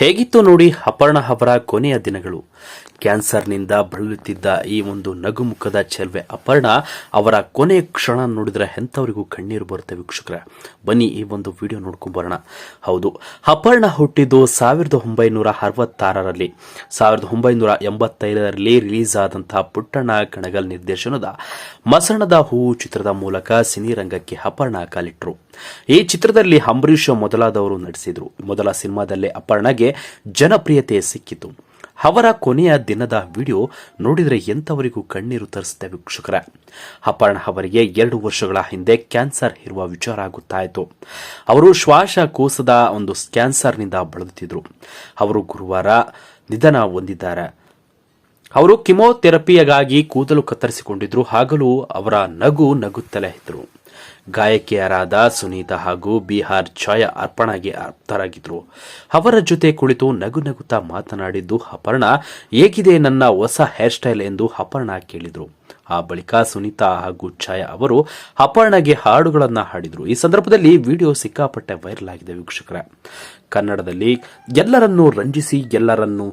ಹೇಗಿತ್ತು ನೋಡಿ ಅಪರ್ಣ ಅವರ ಕೊನೆಯ ದಿನಗಳು. ಕ್ಯಾನ್ಸರ್ನಿಂದ ಬಳಲುತ್ತಿದ್ದ ಈ ಒಂದು ನಗುಮುಖದ ಚೆಲುವೆ ಅಪರ್ಣ ಅವರ ಕೊನೆಯ ಕ್ಷಣ ನೋಡಿದ್ರೆ ಎಂಥವರಿಗೂ ಕಣ್ಣೀರು ಬರುತ್ತೆ ವೀಕ್ಷಕರೇ. ಬನ್ನಿ ಈ ಒಂದು ವಿಡಿಯೋ ನೋಡ್ಕೊಂಡ್ ಬರೋಣ. ಹೌದು, ಅಪರ್ಣ ಹುಟ್ಟಿದ್ದು 1966ರಲ್ಲಿ. 1985ರಲ್ಲಿ ರಿಲೀಸ್ ಆದಂತಹ ಪುಟ್ಟಣ್ಣ ಕಣಗಲ್ ನಿರ್ದೇಶನದ ಮಸಣದ ಹೂವು ಚಿತ್ರದ ಮೂಲಕ ಸಿನಿರಂಗಕ್ಕೆ ಅಪರ್ಣ ಕಾಲಿಟ್ರು. ಈ ಚಿತ್ರದಲ್ಲಿ ಅಂಬರೀಷ್ ಮೊದಲಾದವರು ನಟಿಸಿದ್ರು. ಮೊದಲ ಸಿನಿಮಾದಲ್ಲೇ ಅಪರ್ಣಗೆ ಜನಪ್ರಿಯತೆ ಸಿಕ್ಕಿತು. ಅವರ ಕೊನೆಯ ದಿನದ ವಿಡಿಯೋ ನೋಡಿದರೆ ಎಂಥವರಿಗೂ ಕಣ್ಣೀರು ತರಿಸುತ್ತೆ ವೀಕ್ಷಕರ. ಅಪರ್ಣ ಅವರಿಗೆ 2 ವರ್ಷಗಳ ಹಿಂದೆ ಕ್ಯಾನ್ಸರ್ ಇರುವ ವಿಚಾರ ಗೊತ್ತಾಯಿತು. ಅವರು ಶ್ವಾಸಕೋಶದ ಒಂದು ಕ್ಯಾನ್ಸರ್ನಿಂದ ಬಳಲುತ್ತಿದ್ರು. ಅವರು ಗುರುವಾರ ನಿಧನ ಹೊಂದಿದ್ದಾರೆ. ಅವರು ಕಿಮೋಥೆರಪಿಯಾಗಿ ಕೂದಲು ಕತ್ತರಿಸಿಕೊಂಡಿದ್ರು. ಆಗಲೂ ಅವರ ನಗುತ್ತಲೇ ಇದ್ರು. ಗಾಯಕಿಯರಾದ ಸುನೀತಾ ಹಾಗೂ ಬಿಹಾರ್ ಛಾಯಾ ಅರ್ಪಣೆಗೆ ಆಪ್ತರಾಗಿದ್ರು. ಅವರ ಜೊತೆ ಕುಳಿತು ನಗುತ್ತಾ ಮಾತನಾಡಿದ್ದು ಅಪರ್ಣ, ಹೇಗಿದೆ ನನ್ನ ಹೊಸ ಹೇರ್ ಸ್ಟೈಲ್ ಎಂದು ಅಪರ್ಣ ಕೇಳಿದ್ರು. ಆ ಬಳಿಕ ಸುನೀತಾ ಹಾಗೂ ಛಾಯಾ ಅವರು ಅಪರ್ಣಗೆ ಹಾಡುಗಳನ್ನ ಹಾಡಿದ್ರು. ಈ ಸಂದರ್ಭದಲ್ಲಿ ವಿಡಿಯೋ ಸಿಕ್ಕಾಪಟ್ಟೆ ವೈರಲ್ ಆಗಿದೆ ವೀಕ್ಷಕರೇ. ಕನ್ನಡದಲ್ಲಿ ಎಲ್ಲರನ್ನೂ ರಂಜಿಸಿ ಎಲ್ಲರನ್ನೂ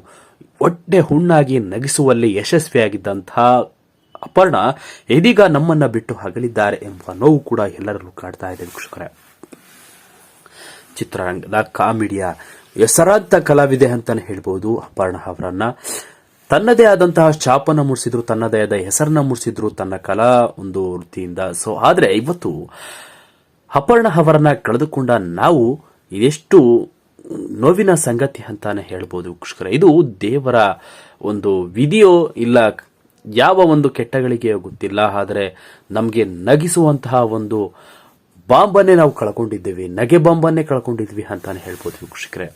ಹೊಟ್ಟೆ ಹುಣ್ಣಾಗಿ ನಗಿಸುವಲ್ಲಿ ಯಶಸ್ವಿಯಾಗಿದ್ದಂತಹ ಅಪರ್ಣ ಇದೀಗ ನಮ್ಮನ್ನ ಬಿಟ್ಟು ಅಗಲಿದ್ದಾರೆ ಎಂಬ ನೋವು ಕೂಡ ಎಲ್ಲರಲ್ಲೂ ಕಾಡ್ತಾ ಇದೆ ವೀಕ್ಷಕರೇ. ಚಿತ್ರರಂಗದ ಕಾಮಿಡಿಯ ಹೆಸರಾಂತ ಕಲಾವಿದೆ ಅಂತಾನೆ ಹೇಳ್ಬೋದು ಅಪರ್ಣ ಅವರನ್ನ. ತನ್ನದೇ ಆದಂತಹ ಛಾಪನ್ನ ಮೂಡಿಸಿದ್ರು, ತನ್ನದೇ ಆದ ಹೆಸರನ್ನ ಮೂಡಿಸಿದ್ರು ತನ್ನ ಕಲಾ ಒಂದು ವೃತ್ತಿಯಿಂದ. ಆದ್ರೆ ಇವತ್ತು ಅಪರ್ಣ ಅವರನ್ನ ಕಳೆದುಕೊಂಡ ನಾವು ಇದೆಷ್ಟು ನೋವಿನ ಸಂಗತಿ ಅಂತಾನೆ ಹೇಳ್ಬೋದು ವೀಕ್ಷಕರೇ. ಇದು ದೇವರ ಒಂದು ವಿಧಿಯೋ ಇಲ್ಲ ಯಾವ ಒಂದು ಕೆಟ್ಟಗಳಿಗೆ ಗೊತ್ತಿಲ್ಲ, ಆದರೆ ನಮಗೆ ನಗಿಸುವಂತಹ ಒಂದು ಬಾಂಬನ್ನೇ ನಾವು ಕಳ್ಕೊಂಡಿದ್ದೇವೆ, ನಗೆ ಬಾಂಬನ್ನೇ ಕಳ್ಕೊಂಡಿದ್ವಿ ಅಂತಾನೆ ಹೇಳ್ಬೋದು ವೀಕ್ಷಕರೇ.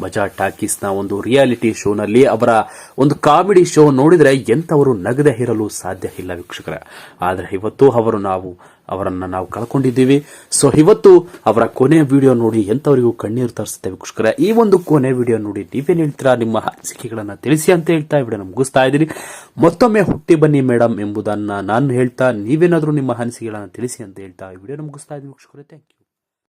ಮಜಾ ಟಾಕೀಸ್ನ ಒಂದು ರಿಯಾಲಿಟಿ ಶೋನಲ್ಲಿ ಅವರ ಒಂದು ಕಾಮಿಡಿ ಶೋ ನೋಡಿದ್ರೆ ಎಂಥವರು ನಗದೆ ಇರಲು ಸಾಧ್ಯ ಇಲ್ಲ ವೀಕ್ಷಕರೇ. ಆದರೆ ಇವತ್ತು ಅವರನ್ನ ನಾವು ಕಳ್ಕೊಂಡಿದ್ದೀವಿ. ಇವತ್ತು ಅವರ ಕೊನೆಯ ವಿಡಿಯೋ ನೋಡಿ ಎಂಥವರಿಗೂ ಕಣ್ಣೀರು ತರಿಸುತ್ತೆ ವೀಕ್ಷಕರೇ. ಈ ಒಂದು ಕೊನೆ ವಿಡಿಯೋ ನೋಡಿ ನೀವೇನು ಹೇಳ್ತೀರಾ, ನಿಮ್ಮ ಅನಿಸಿಕೆಗಳನ್ನ ತಿಳಿಸಿ ಅಂತ ಹೇಳ್ತಾ ವಿಡಿಯೋ ಮುಗಿಸ್ತಾ ಇದ್ದೀನಿ. ಮತ್ತೊಮ್ಮೆ ಹುಟ್ಟಿ ಬನ್ನಿ ಮೇಡಮ್ ಎಂಬುದನ್ನ ನಾನು ಹೇಳ್ತಾ, ನೀವೇನಾದ್ರೂ ನಿಮ್ಮ ಅನಿಸಿಕೆಗಳನ್ನ ತಿಳಿಸಿ ಅಂತ ಹೇಳ್ತಾ ವಿಡಿಯೋ ಮುಗಿಸ್ತಾ ಇದ್ದೀನಿ ವೀಕ್ಷಕರೇ. Thank you.